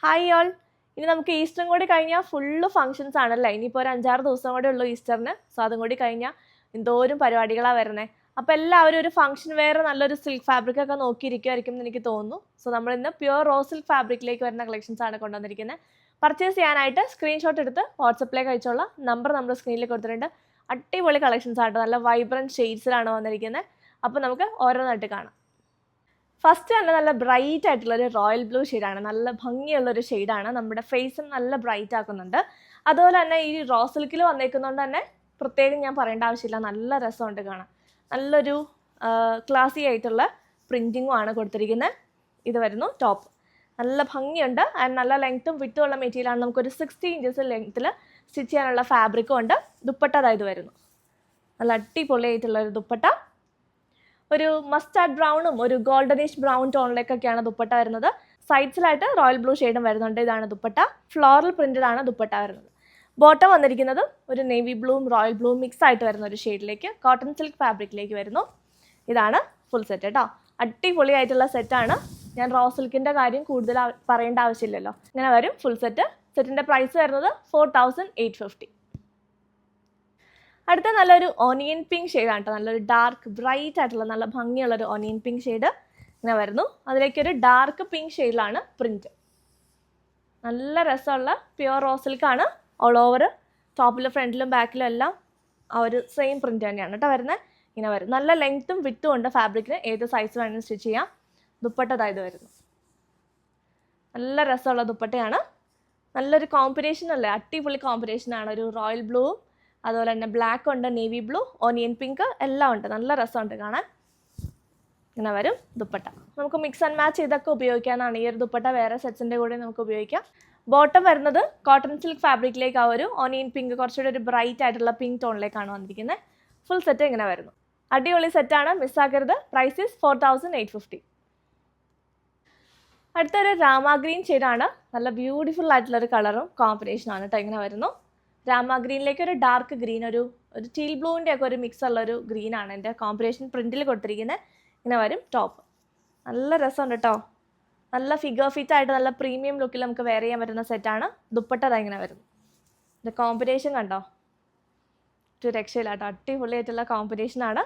Hi all. ഇനി നമുക്ക് ഈസ്റ്ററും കൂടി കഴിഞ്ഞാൽ ഫുള്ള് ഫങ്ഷൻസ് ആണല്ലേ. ഇനിയിപ്പോൾ ഒരു 5-6 ദിവസം കൂടെ ഉള്ളൂ ഈസ്റ്ററിന്. സോ അതും കൂടി കഴിഞ്ഞാൽ എന്തോരം പരിപാടികളാണ് വരുന്നത്. അപ്പോൾ എല്ലാവരും ഒരു ഫംഗ്ഷൻ വെയർ നല്ലൊരു സിൽക്ക് ഫാബ്രിക് ഒക്കെ നോക്കിയിരിക്കുമായിരിക്കും എന്ന് എനിക്ക് തോന്നുന്നു. സോ നമ്മൾ ഇന്ന് പ്യുവർ റോ സിൽക്ക് ഫാബ്രിക്കിലേക്ക് വരുന്ന കളക്ഷൻസ് ആണ് കൊണ്ടുവന്നിരിക്കുന്നത്. പർച്ചേസ് ചെയ്യാനായിട്ട് സ്ക്രീൻഷോട്ട് എടുത്ത് വാട്സപ്പിലേക്ക് അയച്ചുള്ള നമ്പർ നമ്മൾ സ്ക്രീനിൽ കൊടുത്തിട്ടുണ്ട്. അടിപൊളി കളക്ഷൻസ് ആട്ടോ, നല്ല വൈബ്രൻറ്റ് ഷെയ്ഡ്സിലാണ് വന്നിരിക്കുന്നത്. അപ്പോൾ നമുക്ക് ഓരോന്നായിട്ട് കാണാം. ഫസ്റ്റ് തന്നെ നല്ല ബ്രൈറ്റ് ആയിട്ടുള്ളൊരു റോയൽ ബ്ലൂ ഷെയ്ഡാണ്. നല്ല ഭംഗിയുള്ളൊരു ഷെയ്ഡാണ്, നമ്മുടെ ഫേസും നല്ല ബ്രൈറ്റ് ആക്കുന്നുണ്ട്. അതുപോലെ തന്നെ ഈ റോ സിൽക്കിൽ വന്നേക്കുന്നതുകൊണ്ട് തന്നെ പ്രത്യേകം ഞാൻ പറയേണ്ട ആവശ്യമില്ല, നല്ല രസമുണ്ട് കാണാൻ. നല്ലൊരു ക്ലാസി ആയിട്ടുള്ള പ്രിൻറ്റിങ്ങും ആണ് കൊടുത്തിരിക്കുന്നത്. ഇത് വരുന്നു ടോപ്പ്, നല്ല ഭംഗിയുണ്ട് ആൻഡ് നല്ല ലെങ്ത്തും വിട്ടും ഉള്ള മെറ്റീരിയലാണ്. നമുക്കൊരു 60 ഇഞ്ചസ് ലെങ്ത്തിൽ സ്റ്റിച്ച് ചെയ്യാനുള്ള ഫാബ്രിക്കും ഉണ്ട്. ദുപ്പട്ട അതായത് വരുന്നു നല്ല അടിപൊളിയായിട്ടുള്ളൊരു ദുപ്പട്ട. ഒരു മസ്റ്റാർഡ് ബ്രൗണും ഒരു ഗോൾഡനിഷ് ബ്രൗൺ ടോണിലേക്കൊക്കെയാണ് ദുപ്പട്ട വരുന്നത്. സൈഡ്സിലായിട്ട് റോയൽ ബ്ലൂ ഷെയ്ഡും വരുന്നുണ്ട്. ഇതാണ് ദുപ്പട്ട, ഫ്ലോറൽ പ്രിന്റഡ് ആണ് ദുപ്പട്ട വരുന്നത്. ബോട്ടം വന്നിരിക്കുന്നത് ഒരു നേവി ബ്ലൂവും റോയൽ ബ്ലൂവും മിക്സ് ആയിട്ട് വരുന്ന ഒരു ഷെയ്ഡിലേക്ക് കോട്ടൺ സിൽക്ക് ഫാബ്രിക്കിലേക്ക് വരുന്നു. ഇതാണ് ഫുൾ സെറ്റ് കേട്ടോ, അടിപൊളിയായിട്ടുള്ള സെറ്റാണ്. ഞാൻ റോ സിൽക്കിൻ്റെ കാര്യം കൂടുതൽ പറയേണ്ട ആവശ്യമില്ലല്ലോ. ഇങ്ങനെ വരും ഫുൾ സെറ്റ്. സെറ്റിൻ്റെ പ്രൈസ് വരുന്നത് 4850. അടുത്ത നല്ലൊരു ഓണിയൻ പിങ്ക് ഷെയ്ഡാണ് കേട്ടോ, നല്ലൊരു ഡാർക്ക് ബ്രൈറ്റ് ആയിട്ടുള്ള നല്ല ഭംഗിയുള്ളൊരു ഓണിയൻ പിങ്ക് ഷെയ്ഡ് ഇങ്ങനെ വരുന്നു. അതിലേക്കൊരു ഡാർക്ക് പിങ്ക് ഷെയ്ഡിലാണ് പ്രിൻറ്റ്. നല്ല രസമുള്ള പ്യുവർ റോ സിൽക്കാണ്. ഓൾ ഓവർ ടോപ്പിലും ഫ്രണ്ടിലും ബാക്കിലും എല്ലാം ആ ഒരു സെയിം പ്രിൻറ്റ് തന്നെയാണ് കേട്ടോ വരുന്നത്. ഇങ്ങനെ വരും, നല്ല ലെങ്ത്തും വിട്ടും ഉണ്ട് ഫാബ്രിക്കിന്, ഏത് സൈസ് വേണമെങ്കിലും സ്റ്റിച്ച് ചെയ്യാം. ദുപ്പട്ട ഇതായത് വരുന്നു, നല്ല രസമുള്ള ദുപ്പട്ടയാണ്. നല്ലൊരു കോമ്പിനേഷൻ അല്ലേ, അടിപൊളി കോമ്പിനേഷനാണ്. ഒരു റോയൽ ബ്ലൂവും അതുപോലെ തന്നെ ബ്ലാക്ക് ഉണ്ട്, നേവി ബ്ലൂ, ഓണിയൻ പിങ്ക് എല്ലാം ഉണ്ട്. നല്ല രസമുണ്ട് കാണാൻ. ഇങ്ങനെ വരും ദുപ്പട്ട. നമുക്ക് മിക്സ് ആൻഡ് മാച്ച് ചെയ്തൊക്കെ ഉപയോഗിക്കാനാണ് ഈ ഒരു ദുപ്പട്ട. വേറെ സെറ്റ്സിൻ്റെ കൂടെ നമുക്ക് ഉപയോഗിക്കാം. ബോട്ടം വരുന്നത് കോട്ടൺ സിൽക്ക് ഫാബ്രിക്കിലേക്ക് ആ ഒരു ഓണിയൻ പിങ്ക്, കുറച്ചുകൂടി ഒരു ബ്രൈറ്റ് ആയിട്ടുള്ള പിങ്ക് ടോണിലേക്കാണ് വന്നിരിക്കുന്നത്. ഫുൾ സെറ്റ് ഇങ്ങനെ വരുന്നു. അടിപൊളി സെറ്റാണ്, മിസ്സാക്കരുത്. Price is 4850. അടുത്തൊരു രാമ ഗ്രീൻ ഷെയ്ഡാണ്. നല്ല ബ്യൂട്ടിഫുൾ ആയിട്ടുള്ളൊരു കളറും കോമ്പിനേഷനാണ് കേട്ടോ. ഇങ്ങനെ വരുന്നു രാമ ഗ്രീനിലേക്ക് ഒരു ഡാർക്ക് ഗ്രീൻ, ഒരു ടീൽ ബ്ലൂവിൻ്റെ ഒക്കെ ഒരു മിക്സ് ഉള്ളൊരു ഗ്രീനാണ് എൻ്റെ കോമ്പിനേഷൻ പ്രിൻറ്റിൽ കൊടുത്തിരിക്കുന്നത്. ഇങ്ങനെ വരും ടോപ്പ്. നല്ല രസമുണ്ട് കേട്ടോ, നല്ല ഫിഗർ ഫിറ്റ് ആയിട്ട് നല്ല പ്രീമിയം ലുക്കിൽ നമുക്ക് വെയർ ചെയ്യാൻ പറ്റുന്ന സെറ്റാണ്. ദുപ്പട്ട ഇങ്ങനെ വരുന്നു. ഇത് കോമ്പിനേഷൻ കണ്ടോ, ഒരു രക്ഷയില്ലാട്ടോ, അടിപൊളിയായിട്ടുള്ള കോമ്പിനേഷനാണ്.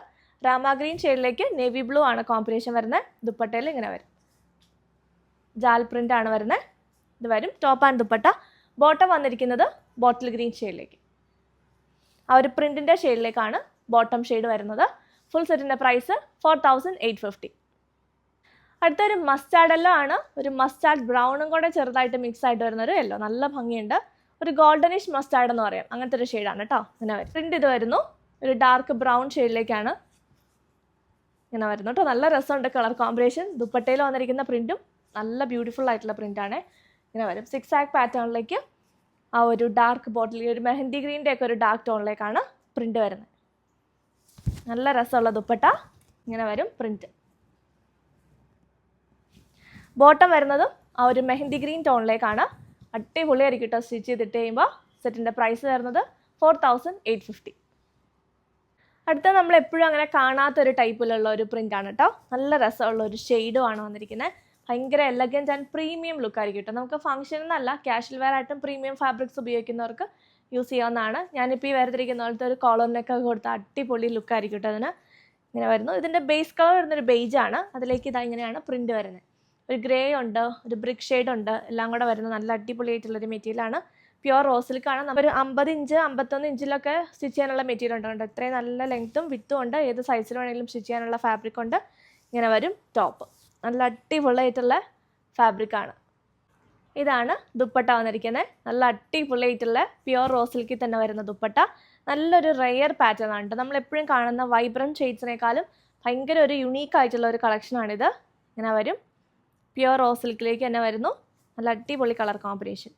രാമ ഗ്രീൻ ഷെയ്ഡിലേക്ക് നേവി ബ്ലൂ ആണ് കോമ്പിനേഷൻ വരുന്നത്. ദുപ്പട്ടയിൽ ഇങ്ങനെ വരും, ജാൽ പ്രിൻ്റ് ആണ് വരുന്നത്. ഇത് വരും ടോപ്പ് ആൻഡ് ദുപ്പട്ട. ബോട്ടം വന്നിരിക്കുന്നത് ബോട്ടിൽ ഗ്രീൻ ഷെയ്ഡിലേക്ക്, ആ ഒരു പ്രിൻറ്റിൻ്റെ ഷെയ്ഡിലേക്കാണ് ബോട്ടം ഷെയ്ഡ് വരുന്നത്. ഫുൾ സെറ്റിൻ്റെ പ്രൈസ് 4850. അടുത്തൊരു മസ്റ്റാർഡ് യെല്ലോ ആണ്, ഒരു മസ്റ്റാർഡ് ബ്രൗണും കൂടെ ചെറുതായിട്ട് മിക്സ് ആയിട്ട് വരുന്നൊരു യെല്ലോ, നല്ല ഭംഗിയുണ്ട്. ഒരു ഗോൾഡനിഷ് മസ്റ്റാർഡ് എന്ന് പറയാം, അങ്ങനത്തെ ഒരു ഷെയ്ഡാണ് കേട്ടോ. ഇങ്ങനെ വരും പ്രിൻറ്റ്. ഇത് വരുന്നു ഒരു ഡാർക്ക് ബ്രൗൺ ഷെയ്ഡിലേക്കാണ് ഇങ്ങനെ വരുന്നു കേട്ടോ. നല്ല രസമുണ്ട് കളർ കോമ്പിനേഷൻ. ദുപ്പട്ടയിൽ വന്നിരിക്കുന്ന പ്രിൻറ്റും നല്ല ബ്യൂട്ടിഫുൾ ആയിട്ടുള്ള പ്രിൻ്റാണ്. ഇങ്ങനെ വരും 6 ആക്ക് പാറ്റേണിലേക്ക് ആ ഒരു ഡാർക്ക് ബോട്ടിൽ, ഒരു മെഹന്തി ഗ്രീൻ്റെ ഒക്കെ ഒരു ഡാർക്ക് ടോണിലേക്കാണ് പ്രിൻ്റ് വരുന്നത്. നല്ല രസമുള്ള ദുപ്പട്ട. ഇങ്ങനെ വരും പ്രിൻറ്റ്. ബോട്ടം വരുന്നതും ആ ഒരു മെഹന്തി ഗ്രീൻ ടോണിലേക്കാണ്. അടിപൊളിയായിരിക്കും കേട്ടോ സ്റ്റിച്ച് ചെയ്തിട്ട് കഴിയുമ്പോൾ. സെറ്റിൻ്റെ പ്രൈസ് വരുന്നത് 4850. അടുത്ത നമ്മൾ എപ്പോഴും അങ്ങനെ കാണാത്തൊരു ടൈപ്പിലുള്ള ഒരു പ്രിൻ്റാണ് കേട്ടോ. നല്ല രസമുള്ള ഒരു ഷെയ്ഡുമാണ് വന്നിരിക്കുന്നത്. ഭയങ്കര എലഗൻറ്റ് ആൻഡ് പ്രീമിയം ലുക്കായിരിക്കും കേട്ടോ. നമുക്ക് ഫംഗ്ഷൻ എന്നല്ല, ക്യാഷ്വൽ വെയർ ആയിട്ടും പ്രീമിയം ഫാബ്രിക്സ് ഉപയോഗിക്കുന്നവർക്ക് യൂസ് ചെയ്യാവുന്നതാണ്. ഞാനിപ്പോൾ ഈ വേർതിരിക്കുന്ന പോലത്തെ ഒരു കോളറിനൊക്കെ കൊടുത്ത അടിപൊളി ലുക്കായിരിക്കും കേട്ടോ അതിന്. ഇങ്ങനെ വരുന്നു. ഇതിൻ്റെ ബേസ് കളർ വരുന്നൊരു ബേജാണ്, അതിലേക്ക് ഇതാ ഇങ്ങനെയാണ് പ്രിൻറ്റ് വരുന്നത്. ഒരു ഗ്രേ ഉണ്ട്, ഒരു ബ്രിക്ക് ഷെയ്ഡ് ഉണ്ട്, എല്ലാം കൂടെ വരുന്ന നല്ല അടിപൊളിയായിട്ടുള്ളൊരു മെറ്റീരിയലാണ്. പ്യുവർ റോ സിൽക്കാണ്. ഒരു 50 ഇഞ്ച് 51 ഇഞ്ചിലൊക്കെ സ്റ്റിച്ച് ചെയ്യാനുള്ള മെറ്റീരിയൽ ഉണ്ട്. ഇത്രയും നല്ല ലെങ്ത്തും വിത്തും ഉണ്ട്, ഏത് സൈസിൽ വേണമെങ്കിലും സ്റ്റിച്ച് ചെയ്യാനുള്ള ഫാബ്രിക് ഉണ്ട്. ഇങ്ങനെ വരും ടോപ്പ്, നല്ല അടിപൊളിയായിട്ടുള്ള ഫാബ്രിക്കാണ്. ഇതാണ് ദുപ്പട്ട വന്നിരിക്കുന്നത്. നല്ല അടിപൊളിയായിട്ടുള്ള പ്യുവർ റോ സിൽക്കിൽ തന്നെ വരുന്ന ദുപ്പട്ട. നല്ലൊരു റെയർ പാറ്റേൺ ആണ് കേട്ടോ. നമ്മളെപ്പോഴും കാണുന്ന വൈബ്രൻറ്റ് ഷെയ്ഡ്സിനേക്കാളും ഭയങ്കര ഒരു യുണീക്ക് ആയിട്ടുള്ള ഒരു കളക്ഷനാണിത്. ഇങ്ങനെ വരും പ്യുവർ റോ സിൽക്കിലേക്ക് തന്നെ വരുന്നു. നല്ല അടിപൊളി കളർ കോമ്പിനേഷൻ.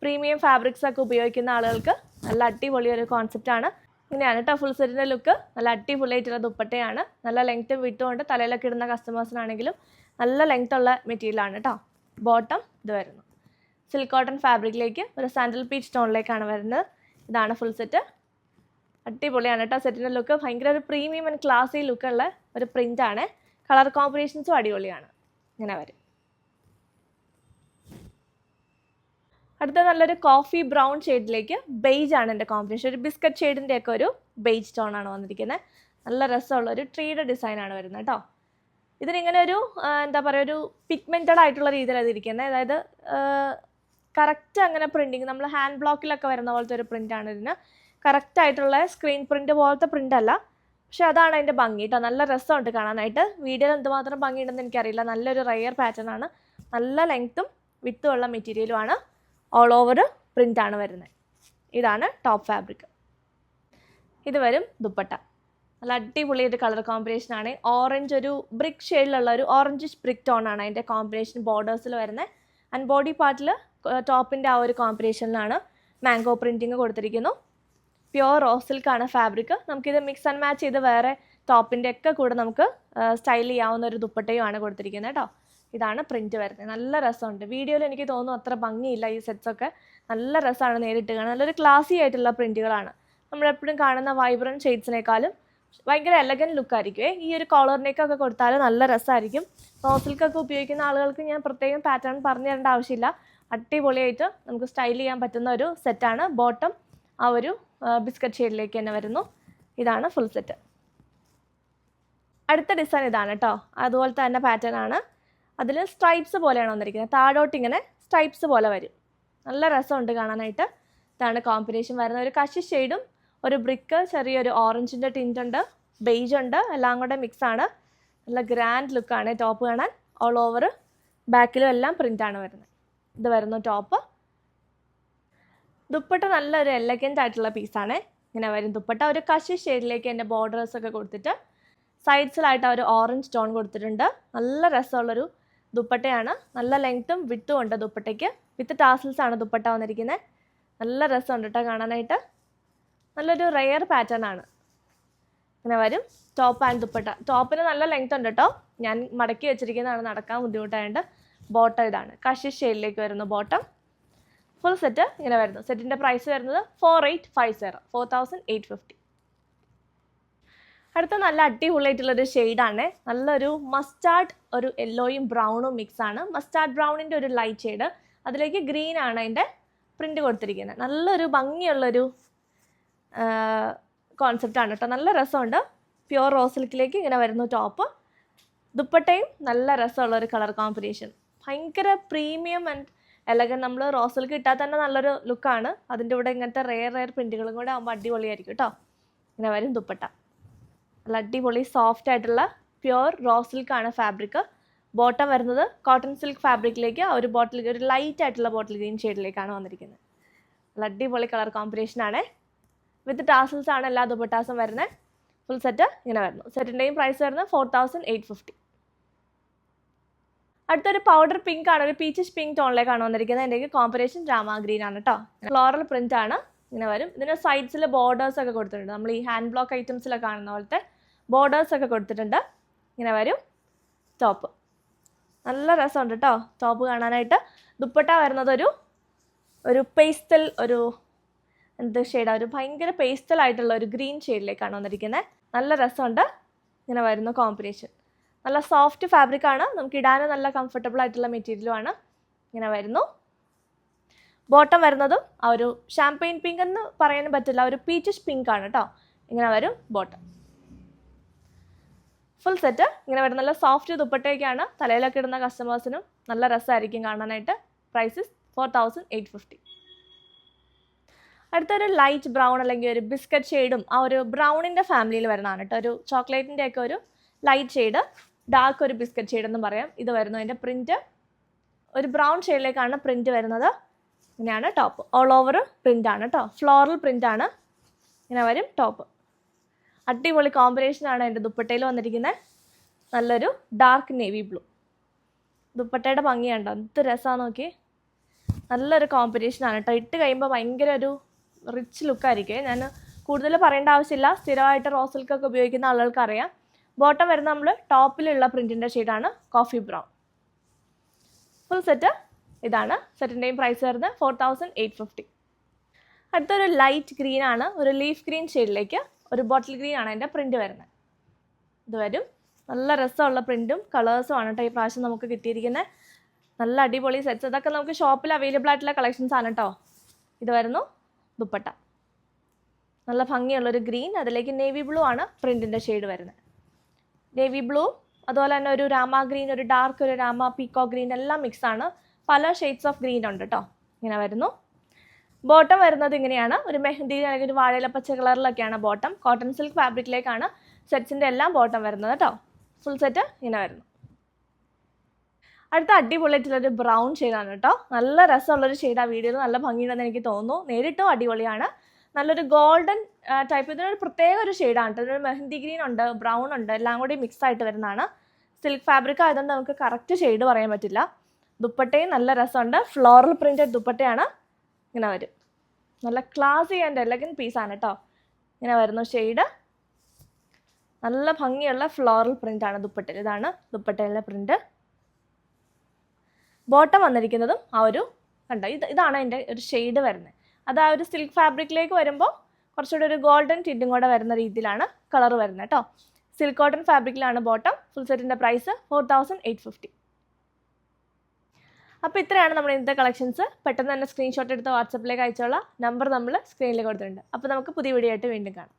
പ്രീമിയം ഫാബ്രിക്സ് ഒക്കെ ഉപയോഗിക്കുന്ന ആളുകൾക്ക് നല്ല അടിപൊളി ഒരു കോൺസെപ്റ്റാണ്. ഇങ്ങനെയാണ് കേട്ടോ ഫുൾ സെറ്റിൻ്റെ ലുക്ക്. നല്ല അടിപൊളിയായിട്ടുള്ള ദുപ്പട്ടയാണ്. നല്ല ലെങ്ത്തും വിട്ടും കൊണ്ട് തലയിലൊക്കെ ഇടുന്ന കസ്റ്റമേഴ്സിനാണെങ്കിലും നല്ല ലെങ്ത്തുള്ള മെറ്റീരിയലാണ് കേട്ടോ. ബോട്ടം ഇത് വരുന്നു സിൽക്ക് കോട്ടൺ ഫാബ്രിക്കിലേക്ക് ഒരു സാൻഡൽ പീച്ച് ടോണിലേക്കാണ് വരുന്നത്. ഇതാണ് ഫുൾ സെറ്റ്. അടിപൊളിയാണ് കേട്ടോ സെറ്റിൻ്റെ ലുക്ക്. ഭയങ്കര ഒരു പ്രീമിയം ആൻഡ് ക്ലാസി ലുക്കുള്ള ഒരു പ്രിൻ്റാണ്. കളർ കോമ്പിനേഷൻസും അടിപൊളിയാണ്. ഇങ്ങനെ വരും. അടുത്ത നല്ലൊരു കോഫി ബ്രൗൺ ഷെയ്ഡിലേക്ക് ബെയ്ജ് ആണ് എൻ്റെ കോമ്പിനേഷൻ. ഒരു ബിസ്ക്കറ്റ് ഷെയ്ഡിൻ്റെയൊക്കെ ഒരു ബെയ്ജ് ടോണാണ് വന്നിരിക്കുന്നത്. നല്ല രസമുള്ള ഒരു ട്രീയുടെ ഡിസൈനാണ് വരുന്നത് കേട്ടോ. ഇതിനിങ്ങനെ ഒരു എന്താ പറയുക, ഒരു പിഗ്മെൻറ്റഡ് ആയിട്ടുള്ള രീതിയിലാണ് ഇതിരിക്കുന്നത്. അതായത് കറക്റ്റ് അങ്ങനെ പ്രിൻറ്റിങ് നമ്മൾ ഹാൻഡ് ബ്ലോക്കിലൊക്കെ വരുന്ന പോലത്തെ ഒരു പ്രിൻ്റാണ് ഇതിന്. കറക്റ്റായിട്ടുള്ള സ്ക്രീൻ പ്രിൻ്റ് പോലത്തെ പ്രിൻ്റ് അല്ല, പക്ഷെ അതാണ് അതിൻ്റെ ഭംഗി കേട്ടോ. നല്ല രസമുണ്ട് കാണാനായിട്ട്. വീഡിയോയിൽ എന്തുമാത്രം ഭംഗിയുണ്ടെന്ന് എനിക്കറിയില്ല. നല്ലൊരു റയർ പാറ്റേൺ ആണ്. നല്ല ലെങ്ത്തും വിത്തും ഉള്ള മെറ്റീരിയലുമാണ്. ഓൾ ഓവർ പ്രിൻ്റാണ് വരുന്നത്. ഇതാണ് ടോപ്പ് ഫാബ്രിക്. ഇത് വരും ദുപ്പട്ട. നല്ല അടിപൊളി ഒരു കളർ കോമ്പിനേഷനാണ്. ഓറഞ്ച്, ഒരു ബ്രിക്ക് ഷെയ്ഡിലുള്ള ഒരു ഓറഞ്ച് ബ്രിക്ക് ടോണാണ് അതിൻ്റെ കോമ്പിനേഷൻ ബോർഡേഴ്സിൽ വരുന്നത്. ആൻഡ് ബോഡി പാർട്ടിൽ ടോപ്പിൻ്റെ ആ ഒരു കോമ്പിനേഷനിലാണ് മാംഗോ പ്രിൻറ്റിങ് കൊടുത്തിരിക്കുന്നു. പ്യുവർ റോ സിൽക്കാണ് ഫാബ്രിക്. നമുക്കിത് മിക്സ് ആൻഡ് മാച്ച് ചെയ്ത് വേറെ ടോപ്പിൻ്റെ ഒക്കെ കൂടെ നമുക്ക് സ്റ്റൈൽ ചെയ്യാവുന്ന ഒരു ദുപ്പട്ടയുമാണ് കൊടുത്തിരിക്കുന്നത് കേട്ടോ. ഇതാണ് പ്രിൻറ്റ് വരുന്നത്. നല്ല രസമുണ്ട്. വീഡിയോയിൽ എനിക്ക് തോന്നുന്നു അത്ര ഭംഗിയില്ല ഈ സെറ്റ്സൊക്കെ. നല്ല രസമാണ് നേരിട്ട് കാണാൻ. നല്ലൊരു ക്ലാസി ആയിട്ടുള്ള പ്രിൻറ്റുകളാണ്. നമ്മളെപ്പോഴും കാണുന്ന വൈബ്രൻറ്റ് ഷെയ്ഡ്സിനേക്കാളും ഭയങ്കര എലഗൻറ്റ് ലുക്കായിരിക്കും. ഈ ഒരു കോളറിനേക്കൊക്കെ കൊടുത്താൽ നല്ല രസമായിരിക്കും. റോസിൽക്കൊക്കെ ഉപയോഗിക്കുന്ന ആളുകൾക്ക് ഞാൻ പ്രത്യേകം പാറ്റേൺ പറഞ്ഞു തരേണ്ട ആവശ്യമില്ല. അടിപൊളിയായിട്ട് നമുക്ക് സ്റ്റൈൽ ചെയ്യാൻ പറ്റുന്ന ഒരു സെറ്റാണ്. ബോട്ടം ആ ഒരു ബിസ്ക്കറ്റ് ഷെയ്ഡിലേക്ക് തന്നെ വരുന്നു. ഇതാണ് ഫുൾ സെറ്റ്. അടുത്ത ഡിസൈൻ ഇതാണ് കേട്ടോ. അതുപോലത്തെ തന്നെ പാറ്റേൺ ആണ്. അതിൽ സ്ട്രൈപ്സ് പോലെയാണ് വന്നിരിക്കുന്നത്. താഴോട്ട് ഇങ്ങനെ സ്ട്രൈപ്സ് പോലെ വരും. നല്ല രസമുണ്ട് കാണാനായിട്ട്. ഇതാണ് കോമ്പിനേഷൻ വരുന്നത്. ഒരു കശി ഷെയ്ഡും ഒരു ബ്രിക്ക്, ചെറിയൊരു ഓറഞ്ചിൻ്റെ ടിൻ്റ് ഉണ്ട്, ബെയ്ജ് ഉണ്ട്, എല്ലാം കൂടെ മിക്സാണ്. നല്ല ഗ്രാൻഡ് ലുക്കാണ് ടോപ്പ് കാണാൻ. ഓൾ ഓവർ ബാക്കിലും എല്ലാം പ്രിൻ്റാണ് വരുന്നത്. ഇത് വരുന്നു ടോപ്പ്. ദുപ്പട്ട നല്ലൊരു എലഗൻ്റ് ആയിട്ടുള്ള പീസാണ്. ഇങ്ങനെ വരും ദുപ്പട്ട. ഒരു കശി ഷെയ്ഡിലേക്ക് എൻ്റെ ബോർഡേഴ്സൊക്കെ കൊടുത്തിട്ട് സൈഡ്സിലായിട്ട് ഒരു ഓറഞ്ച് ടോൺ കൊടുത്തിട്ടുണ്ട്. നല്ല രസമുള്ളൊരു ദുപ്പട്ടയാണ്. നല്ല ലെങ്ത്തും വിട്ടും ഉണ്ട് ദുപ്പട്ടയ്ക്ക്. വിത്ത് ടാസിൽസ് ആണ് ദുപ്പട്ട വന്നിരിക്കുന്നത്. നല്ല രസമുണ്ട് കേട്ടോ കാണാനായിട്ട്. നല്ലൊരു റെയർ പാറ്റേൺ ആണ്. ഇങ്ങനെ വരും ടോപ്പ് ആൻഡ് ദുപ്പട്ട. ടോപ്പിന് നല്ല ലെങ്ത് ഉണ്ട് കേട്ടോ. ഞാൻ മടക്കി വെച്ചിരിക്കുന്നതാണ്, നടക്കാൻ ബുദ്ധിമുട്ടായതുകൊണ്ട്. ബോട്ടം ഇതാണ് കഷി ഷെയ്ഡിലേക്ക് വരുന്നു ബോട്ടം. ഫുൾ സെറ്റ് ഇങ്ങനെ വരുന്നു. സെറ്റിൻ്റെ പ്രൈസ് വരുന്നത് 4850. അടുത്ത നല്ല അടിപൊളിയായിട്ടുള്ളൊരു ഷെയ്ഡാണ്. നല്ലൊരു മസ്റ്റാർഡ്, ഒരു യെല്ലോയും ബ്രൗണും മിക്സാണ്. മസ്റ്റാർഡ് ബ്രൗണിൻ്റെ ഒരു ലൈറ്റ് ഷെയ്ഡ്, അതിലേക്ക് ഗ്രീൻ ആണ് അതിൻ്റെ പ്രിൻ്റ് കൊടുത്തിരിക്കുന്നത്. നല്ലൊരു ഭംഗിയുള്ളൊരു കോൺസെപ്റ്റാണ് കേട്ടോ. നല്ല രസമുണ്ട്. പ്യുവർ റോ സിൽക്കിലേക്ക് ഇങ്ങനെ വരുന്നു ടോപ്പ്. ദുപ്പട്ടയും നല്ല രസമുള്ളൊരു കളർ കോമ്പിനേഷൻ. ഭയങ്കര പ്രീമിയം ആൻഡ് എലഗൻ. നമ്മൾ റോ സിൽക്ക് ഇട്ടാൽ തന്നെ നല്ലൊരു ലുക്കാണ്. അതിൻ്റെ കൂടെ ഇങ്ങനത്തെ റെയർ പ്രിൻറ്റുകളും കൂടെ ആകുമ്പോൾ അടിപൊളിയായിരിക്കും കേട്ടോ. ഇങ്ങനെ വരും ദുപ്പട്ട. നല്ല അടിപൊളി സോഫ്റ്റ് ആയിട്ടുള്ള പ്യുവർ റോ സിൽക്കാണ് ഫാബ്രിക്. ബോട്ടം വരുന്നത് കോട്ടൺ സിൽക്ക് ഫാബ്രിക്കിലേക്ക് ഒരു ഒരു ലൈറ്റ് ആയിട്ടുള്ള ബോട്ടിൽ ഗ്രീൻ ഷെയ്ഡിലേക്കാണ് വന്നിരിക്കുന്നത്. നല്ല അടിപൊളി കളർ കോമ്പിനേഷനാണ്. വിത്ത് ടാസിൽസ് ആണ് എല്ലാ ദുപ്പട്ടാസും വരുന്നത്. ഫുൾ സെറ്റ് ഇങ്ങനെ വരുന്നു. സെറ്റിൻ്റെയും പ്രൈസ് വരുന്നത് 4850. അടുത്തൊരു പൗഡർ പിങ്ക് ആണ്, ഒരു പീച്ചിഷ് പിങ്ക് ടോണിലേക്കാണ് വന്നിരിക്കുന്നത്. എൻ്റെ കോമ്പിനേഷൻ രാമ ഗ്രീൻ ആണ് കേട്ടോ. ഫ്ലോറൽ പ്രിൻ്റ് ആണ്. ഇങ്ങനെ വരും. ഇതിന് സൈഡ്സിൽ ബോർഡേഴ്സ് ഒക്കെ കൊടുത്തിട്ടുണ്ട്. നമ്മൾ ഈ ഹാൻഡ് ബ്ലോക്ക് ഐറ്റംസിലൊക്കെ കാണുന്ന പോലത്തെ ബോർഡേഴ്സ് ഒക്കെ കൊടുത്തിട്ടുണ്ട്. ഇങ്ങനെ വരും ടോപ്പ്. നല്ല രസമുണ്ട് കേട്ടോ ടോപ്പ് കാണാനായിട്ട്. ദുപ്പട്ട വരുന്നത് ഒരു പേസ്റ്റൽ, ഒരു എന്ത് ഷെയ്ഡാണ്, ഒരു ഭയങ്കര പേസ്റ്റൽ ആയിട്ടുള്ള ഒരു ഗ്രീൻ ഷെയ്ഡിലേക്കാണ് വന്നിരിക്കുന്നത്. നല്ല രസമുണ്ട്. ഇങ്ങനെ വരുന്ന കോമ്പിനേഷൻ. നല്ല സോഫ്റ്റ് ഫാബ്രിക്കാണ്. നമുക്ക് ഇടാനും നല്ല കംഫർട്ടബിൾ ആയിട്ടുള്ള മെറ്റീരിയലുമാണ്. ഇങ്ങനെ വരുന്നു. ബോട്ടം വരുന്നതും ആ ഒരു ഷാംപെയിൻ പിങ്ക് എന്ന് പറയാനും പറ്റില്ല, ഒരു പീച്ചിഷ് പിങ്ക് ആണ് കേട്ടോ. ഇങ്ങനെ വരും ബോട്ടം. ഫുൾ സെറ്റ് ഇങ്ങനെ വരും. നല്ല സോഫ്റ്റ് ദുപ്പട്ടയൊക്കെയാണ്. തലയിലൊക്കെ ഇടുന്ന കസ്റ്റമേഴ്സിനും നല്ല രസമായിരിക്കും കാണാനായിട്ട്. പ്രൈസ് 4850. അടുത്തൊരു ലൈറ്റ് ബ്രൗൺ അല്ലെങ്കിൽ ഒരു ബിസ്ക്കറ്റ് ഷെയ്ഡും ആ ഒരു ബ്രൗണിൻ്റെ ഫാമിലിയിൽ വരുന്നതാണ് കേട്ടോ. ഒരു ചോക്ലേറ്റിൻ്റെ ഒക്കെ ഒരു ലൈറ്റ് ഷെയ്ഡ്, ഡാർക്ക് ഒരു ബിസ്ക്കറ്റ് ഷെയ്ഡ് എന്നും പറയാം. ഇത് വരുന്നു അതിൻ്റെ പ്രിൻറ്റ്. ഒരു ബ്രൗൺ ഷെയ്ഡിലേക്കാണ് പ്രിൻറ്റ് വരുന്നത്. ഇങ്ങനെയാണ് ടോപ്പ്. ഓൾ ഓവർ പ്രിൻ്റാണ് കേട്ടോ. ഫ്ലോറൽ പ്രിൻ്റാണ്. ഇങ്ങനെ വരും ടോപ്പ്. അടിപൊളി കോമ്പിനേഷനാണ് എൻ്റെ ദുപ്പട്ടയിൽ വന്നിരിക്കുന്നത്. നല്ലൊരു ഡാർക്ക് നേവി ബ്ലൂ. ദുപ്പട്ടയുടെ ഭംഗിയുണ്ടോ, എന്ത് രസമാണെന്ന് നോക്കി. നല്ലൊരു കോമ്പിനേഷനാണ് കേട്ടോ. ഇട്ട് കഴിയുമ്പോൾ ഭയങ്കര ഒരു റിച്ച് ലുക്കായിരിക്കും. ഞാൻ കൂടുതൽ പറയേണ്ട ആവശ്യമില്ല. സ്ഥിരമായിട്ട് റോ സിൽക്കൊക്കെ ഉപയോഗിക്കുന്ന ആളുകൾക്ക് അറിയാം. ബോട്ടം വരുന്ന നമ്മൾ ടോപ്പിലുള്ള പ്രിൻറ്റിൻ്റെ ഷെയ്ഡാണ് കോഫി ബ്രൗൺ. ഫുൾ സെറ്റ് ഇതാണ്. സെറ്റിൻ്റെയും പ്രൈസ് വരുന്നത് 4850. അടുത്തൊരു ലൈറ്റ് ഗ്രീൻ ആണ്, ഒരു ലീഫ് ഗ്രീൻ ഷെയ്ഡിലേക്ക് ഒരു ബോട്ടിൽ ഗ്രീൻ ആണ് അതിൻ്റെ പ്രിൻറ്റ് വരുന്നത്. ഇത് വരും. നല്ല രസമുള്ള പ്രിൻറ്റും കളേഴ്സും ആണ് കേട്ടോ ഈ പ്രാവശ്യം നമുക്ക് കിട്ടിയിരിക്കുന്നത്. നല്ല അടിപൊളി സെറ്റ്സ്. ഇതൊക്കെ നമുക്ക് ഷോപ്പിൽ അവൈലബിൾ ആയിട്ടുള്ള കളക്ഷൻസ് ആണ് കേട്ടോ. ഇത് വരുന്നു ദുപ്പട്ട. നല്ല ഭംഗിയുള്ളൊരു ഗ്രീൻ, അതിലേക്ക് നേവി ബ്ലൂ ആണ് പ്രിൻറ്റിൻ്റെ ഷെയ്ഡ് വരുന്നത്. നേവി ബ്ലൂ, അതുപോലെ തന്നെ ഒരു രാമ ഗ്രീൻ, ഒരു ഡാർക്ക് ഒരു രാമ പീക്കോ ഗ്രീൻ, എല്ലാം മിക്സ് ആണ്. പല ഷെയ്ഡ്സ് ഓഫ് ഗ്രീൻ ഉണ്ട് കേട്ടോ. ഇങ്ങനെ വരുന്നു. ബോട്ടം വരുന്നത് ഇങ്ങനെയാണ്. ഒരു മെഹന്തി അല്ലെങ്കിൽ ഒരു വാഴയില പച്ച കളറിലൊക്കെയാണ് ബോട്ടം. കോട്ടൺ സിൽക്ക് ഫാബ്രിക്കിലേക്കാണ് സെറ്റ്സിൻ്റെ എല്ലാം ബോട്ടം വരുന്നത് കേട്ടോ. ഫുൾ സെറ്റ് ഇങ്ങനെ വരുന്നു. അടുത്ത അടിപൊളിയായിട്ടുള്ളൊരു ബ്രൗൺ ഷെയ്ഡാണ് കേട്ടോ. നല്ല രസമുള്ളൊരു ഷെയ്ഡ്. ആ വീഡിയോയിൽ നല്ല ഭംഗിയുണ്ടെന്ന് എനിക്ക് തോന്നുന്നു. നേരിട്ടും അടിപൊളിയാണ്. നല്ലൊരു ഗോൾഡൻ ടൈപ്പ്. ഇതിനൊരു പ്രത്യേക ഒരു ഷെയ്ഡാണ് കേട്ടോ. ഇതിനൊരു മെഹന്തി ഗ്രീൻ ഉണ്ട്, ബ്രൗൺ ഉണ്ട്, എല്ലാം കൂടി മിക്സ് ആയിട്ട് വരുന്നതാണ്. സിൽക്ക് ഫാബ്രിക് ആയതുകൊണ്ട് നമുക്ക് കറക്റ്റ് ഷെയ്ഡ് പറയാൻ പറ്റില്ല. ദുപ്പട്ടയും നല്ല രസമുണ്ട്. ഫ്ലോറൽ പ്രിൻറ്റഡ് ദുപ്പട്ടയാണ്. ഇങ്ങനെ വരും. നല്ല ക്ലാസി ആൻഡ് എലഗൻ പീസാണ് കേട്ടോ. ഇങ്ങനെ വരുന്നു ഷെയ്ഡ്. നല്ല ഭംഗിയുള്ള ഫ്ലോറൽ പ്രിൻ്റാണ് ദുപ്പട്ടയിൽ. ഇതാണ് ദുപ്പട്ടയിലെ പ്രിൻറ്റ്. ബോട്ടം വന്നിരിക്കുന്നതും ആ ഒരു കണ്ടോ, ഇതാണ് അതിൻ്റെ ഒരു ഷെയ്ഡ് വരുന്നത്. അത് ആ ഒരു സിൽക്ക് ഫാബ്രിക്കിലേക്ക് വരുമ്പോൾ കുറച്ചുകൂടി ഒരു ഗോൾഡൻ ടിൻറ്റും കൂടെ വരുന്ന രീതിയിലാണ് കളർ വരുന്നത് കേട്ടോ. സിൽക്ക് കോട്ടൺ ഫാബ്രിക്കിലാണ് ബോട്ടം. ഫുൾ സെറ്റിൻ്റെ പ്രൈസ് 4850. അപ്പോൾ ഇത്രയാണ് നമ്മുടെ ഇന്നത്തെ കളക്ഷൻസ്. പെട്ടെന്ന് തന്നെ സ്ക്രീൻഷോട്ട് എടുത്ത് വാട്സപ്പിലേക്ക് അയച്ചോളാം. നമ്പർ നമ്മൾ സ്ക്രീനിൽ കൊടുത്തിട്ടുണ്ട്. അപ്പോൾ നമുക്ക് പുതിയ വീഡിയോ ആയിട്ട് വീണ്ടും കാണാം.